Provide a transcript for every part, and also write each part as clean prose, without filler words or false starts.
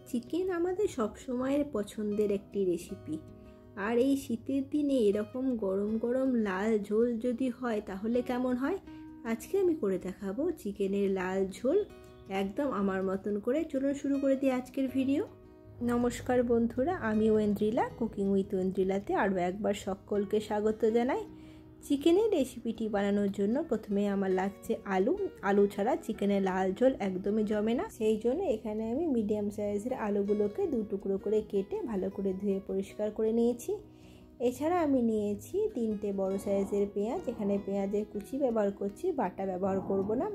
Chicken আমাদের সবসময়ের পছন্দের একটি রেসিপি। আর এই শীতের দিনে এরকম গরম গরম লাল ঝোল যদি হয় তাহলে কেমন হয়। আজকে আমি করে দেখাবো চিকেনের লাল ঝোল, একদম আমার মতন করে। চলুন শুরু করে দিই আজকের ভিডিও। নমস্কার বন্ধুরা, আমি ঐন্দ্রিলা, কুকিং উইথ ঐন্দ্রিলাতে আরও একবার সকলকে স্বাগত জানাই। চিকেনের রেসিপিটি বানানোর জন্য প্রথমে আমার লাগছে আলু ছাড়া চিকেনের লাল ঝোল একদমই জমে না। সেই জন্য এখানে আমি মিডিয়াম সাইজের আলুগুলোকে দু টুকরো করে কেটে ভালো করে ধুয়ে পরিষ্কার করে নিয়েছি। এছাড়া আমি নিয়েছি 3টে বড় সাইজের পেঁয়াজ। এখানে পেঁয়াজের কুচি ব্যবহার করছি, বাটা ব্যবহার করব না।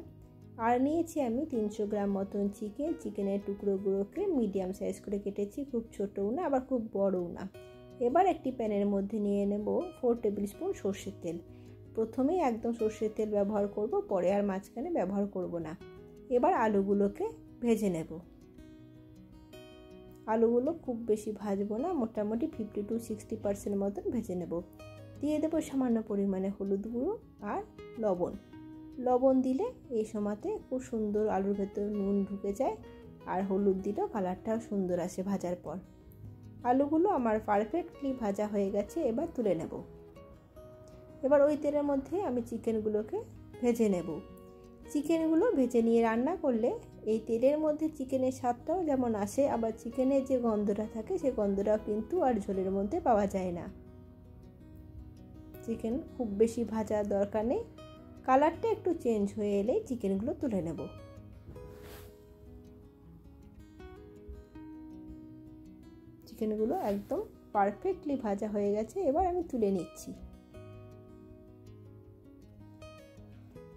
আর নিয়েছি আমি 300 গ্রাম মতন চিকেনের টুকরোগুলোকে মিডিয়াম সাইজ করে কেটেছি, খুব ছোটও না আবার খুব বড়ও না। এবার একটি প্যানের মধ্যে নিয়ে নেব 4 টেবিল স্পুন সর্ষের তেল। প্রথমেই একদম সর্ষের তেল ব্যবহার করব, পরে আর মাঝখানে ব্যবহার করব না। এবার আলুগুলোকে ভেজে নেব। আলুগুলো খুব বেশি ভাজবো না, মোটামুটি 50 to 60% মতন ভেজে নেব। দিয়ে দেবো সামান্য পরিমাণে হলুদ গুঁড়ো আর লবণ দিলে এই সময়তে খুব সুন্দর আলুর ভেতর নুন ঢুকে যায়, আর হলুদ দিলেও কালারটাও সুন্দর আসে ভাজার পর। আলুগুলো আমার পারফেক্টলি ভাজা হয়ে গেছে, এবার তুলে নেব। এবার ওই তেলের মধ্যে আমি চিকেনগুলোকে ভেজে নেব। চিকেনগুলো ভেজে নিয়ে রান্না করলে এই তেলের মধ্যে চিকেনের স্বাদটাও যেমন আসে, আবার চিকেনের যে গন্ধটা থাকে সেই গন্ধটাও কিন্তু আর ঝোলের মধ্যে পাওয়া যায় না। চিকেন খুব বেশি ভাজার দরকার নেই, কালারটা একটু চেঞ্জ হয়ে এলেই চিকেনগুলো তুলে নেব। চিকেনগুলো একদম পারফেক্টলি ভাজা হয়ে গেছে, এবার আমি তুলে নিচ্ছি।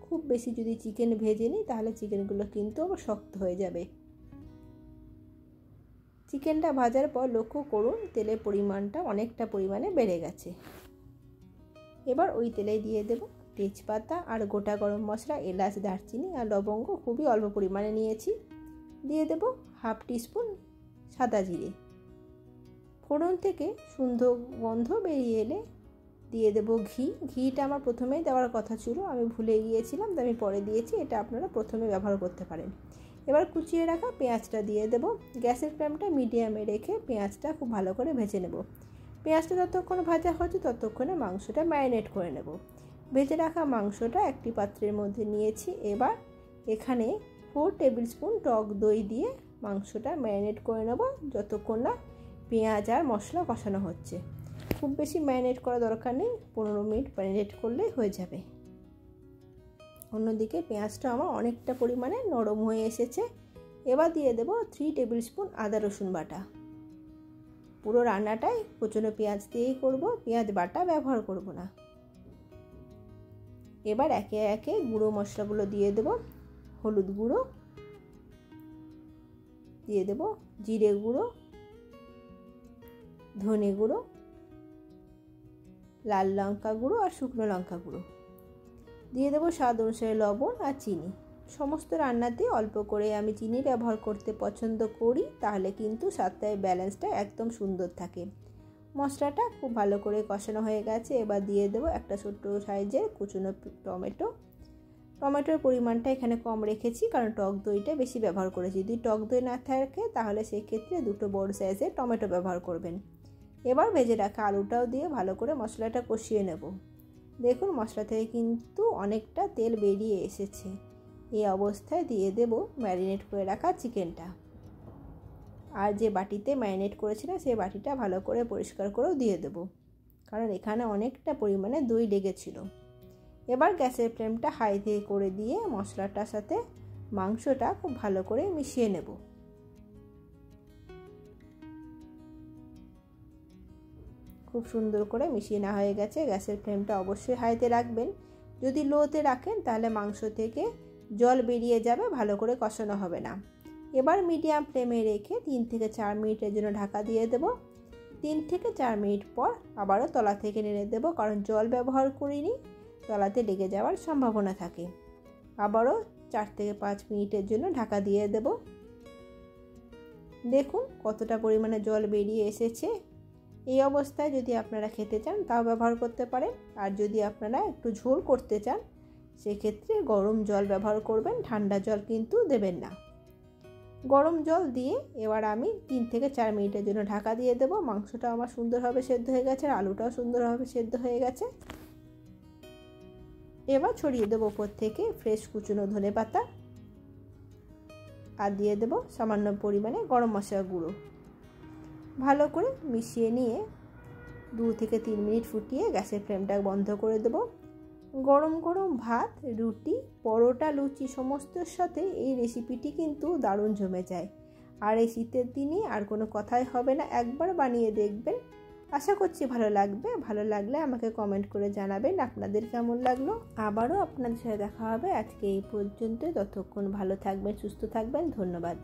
খুব বেশি যদি চিকেন ভেজে নিই তাহলে চিকেনগুলো কিন্তু আবার শক্ত হয়ে যাবে। চিকেনটা ভাজার পর লক্ষ্য করুন তেলের পরিমাণটা অনেকটা পরিমাণে বেড়ে গেছে। এবার ওই তেলে দিয়ে দেব তেজপাতা আর গোটা গরম মশলা, এলাচ, দারচিনি আর লবঙ্গ খুবই অল্প পরিমাণে নিয়েছি। দিয়ে দেব হাফ টিস্পুন সাদা জিরে। ফোড়ন থেকে সুন্দর গন্ধ বেরিয়ে এলে দিয়ে দেব ঘিটা আমার প্রথমেই দেওয়ার কথা ছিল, আমি ভুলে গিয়েছিলাম, তো আমি পরে দিয়েছি। এটা আপনারা প্রথমে ব্যবহার করতে পারেন। এবার কুচিয়ে রাখা পেঁয়াজটা দিয়ে দেব। গ্যাসের ফ্লেমটা মিডিয়ামে রেখে পেঁয়াজটা খুব ভালো করে ভেজে নেব। পেঁয়াজটা যতক্ষণ ভাজা হচ্ছে ততক্ষণে মাংসটা ম্যারিনেট করে নেব। ভেজে রাখা মাংসটা একটি পাত্রের মধ্যে নিয়েছি। এবার এখানে 4 টেবিল স্পুন টক দই দিয়ে মাংসটা ম্যারিনেট করে নেব যতক্ষণ না পেঁয়াজ আর মশলা কষানো হচ্ছে। খুব বেশি ম্যারিনেট করা দরকার নেই, 15 মিনিট ম্যারিনেট করলেই হয়ে যাবে। অন্যদিকে পেঁয়াজটা আমার অনেকটা পরিমাণে নরম হয়ে এসেছে। এবার দিয়ে দেব 3 টেবিল স্পুন আদা রসুন বাটা। পুরো রান্নাটাই কুচনো পেঁয়াজ দিয়েই করব, পেঁয়াজ বাটা ব্যবহার করব না। এবার একে একে গুঁড়ো মশলাগুলো দিয়ে দেব। হলুদ গুঁড়ো দিয়ে দেব, জিরে গুঁড়ো, ধনে গুঁড়ো, লাল লঙ্কা গুঁড়ো আর শুকনো লঙ্কা গুঁড়ো। দিয়ে দেবো স্বাদ অনুসারে লবণ আর চিনি। সমস্ত রান্নাতে অল্প করে আমি চিনি ব্যবহার করতে পছন্দ করি, তাহলে কিন্তু স্বাদটার ব্যালেন্সটা একদম সুন্দর থাকে। মশলাটা খুব ভালো করে কষানো হয়ে গেছে। এবার দিয়ে দেবো একটা ছোট্ট সাইজের কুচনো টমেটোর পরিমাণটা এখানে কম রেখেছি, কারণ টক দইটা বেশি ব্যবহার করেছি। যদি টক দই না থাকে তাহলে সেক্ষেত্রে 2টো বড় সাইজের টমেটো ব্যবহার করবেন। এবার ভেজে রাখা আলুটাও দিয়ে ভালো করে মশলাটা কষিয়ে নেব। দেখুন মশলা থেকে কিন্তু অনেকটা তেল বেরিয়ে এসেছে। এই অবস্থায় দিয়ে দেব ম্যারিনেট করে রাখা চিকেনটা। আর যে বাটিতে ম্যারিনেট করেছিলাম সেই বাটিটা ভালো করে পরিষ্কার করেও দিয়ে দেব, কারণ এখানে অনেকটা পরিমাণে দই লেগেছিল। এবার গ্যাসের ফ্লেমটা হাই দিয়ে করে দিয়ে মশলাটার সাথে মাংসটা খুব ভালো করে মিশিয়ে নেব। খুব সুন্দর করে মিশিয়ে নেওয়া হয়ে গেছে। গ্যাসের ফ্লেমটা অবশ্যই হাইতে রাখবেন। যদি লোতে রাখেন তাহলে মাংস থেকে জল বেরিয়ে যাবে, ভালো করে কষানো হবে না। এবার মিডিয়াম ফ্লেমে রেখে 3 থেকে 4 মিনিটের জন্য ঢাকা দিয়ে দেব। 3 থেকে 4 মিনিট পর আবারও তলা থেকে নেড়ে দেব, কারণ জল ব্যবহার করিনি, তলাতে লেগে যাওয়ার সম্ভাবনা থাকে। আবারও 4 থেকে 5 মিনিটের জন্য ঢাকা দিয়ে দেব। দেখুন কতটা পরিমাণে জল বেরিয়ে এসেছে। এই অবস্থায় যদি আপনারা খেতে চান তাও ব্যবহার করতে পারেন, আর যদি আপনারা একটু ঝোল করতে চান সেক্ষেত্রে গরম জল ব্যবহার করবেন, ঠান্ডা জল কিন্তু দেবেন না। গরম জল দিয়ে এবার আমি 3 থেকে 4 মিনিটের জন্য ঢাকা দিয়ে দেবো। মাংসটা আমার সুন্দরভাবে সেদ্ধ হয়ে গেছে, আর আলুটাও সুন্দরভাবে সেদ্ধ হয়ে গেছে। এবার ছড়িয়ে দেবো উপর থেকে ফ্রেশ কুচনো ধনেপাতা, আর দিয়ে দেবো সামান্য পরিমাণে গরম মশলা গুঁড়ো। ভালো করে মিশিয়ে নিয়ে 2 থেকে 3 মিনিট ফুটিয়ে গ্যাসের ফ্লেমটা বন্ধ করে দেবো। গরম গরম ভাত, রুটি, পরোটা, লুচি সমস্তর সাথে এই রেসিপিটি কিন্তু দারুণ জমে যায়। আর এই শীতের দিনে আর কোনো কথাই হবে না, একবার বানিয়ে দেখবেন। আশা করছি ভালো লাগবে। ভালো লাগলে আমাকে কমেন্ট করে জানাবেন আপনাদের কেমন লাগলো। আবারও আপনাদের সাথে দেখা হবে। আজকে এই পর্যন্ত। ততক্ষণ ভালো থাকবেন, সুস্থ থাকবেন। ধন্যবাদ।